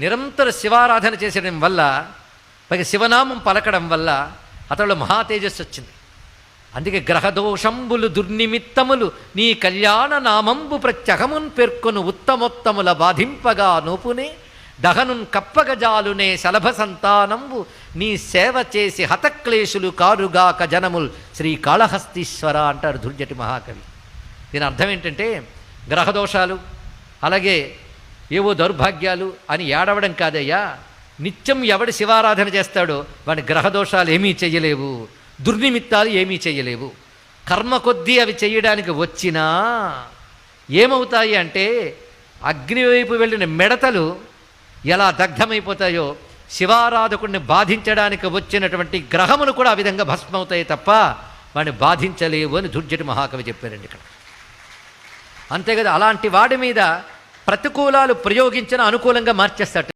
నిరంతర శివారాధన చేసడం వల్ల పైగా శివనామం పలకడం వల్ల అతడు మహా తేజస్సు వచ్చింది. అందుకే గ్రహదోషంబులు దుర్నిమిత్తములు నీ కళ్యాణ నామంబు ప్రత్యహమున్ పేర్కొను ఉత్తమోత్తముల బాధింపగా నోపునే దహనున్ కప్పగజాలునే శలభ సంతానంబు నీ సేవ చేసి హతక్లేశులు కారుగాక జనముల్ శ్రీకాళహస్తీశ్వర అంటారు దుర్జటి మహాకవి. దీని అర్థం ఏంటంటే గ్రహదోషాలు అలాగే ఏవో దౌర్భాగ్యాలు అని ఏడవడం కాదయ్యా, నిత్యం ఎవడు శివారాధన చేస్తాడో వాడి గ్రహదోషాలు ఏమీ చెయ్యలేవు, దుర్నిమిత్తాలు ఏమీ చెయ్యలేవు. కర్మ కొద్దీ అవి చెయ్యడానికి వచ్చినా ఏమవుతాయి అంటే అగ్ని వైపు వెళ్ళిన మిడతలు ఎలా దగ్ధమైపోతాయో శివారాధకుడిని బాధించడానికి వచ్చినటువంటి గ్రహములు కూడా ఆ విధంగా భస్మవుతాయి తప్ప వాడిని బాధించలేవు అని దుర్జటి మహాకవి చెప్పారండి ఇక్కడ. అంతే కదా, అలాంటి వాడి మీద ప్రతికూలాలు ప్రయోగించిన అనుకూలంగా మార్చేస్తాడు.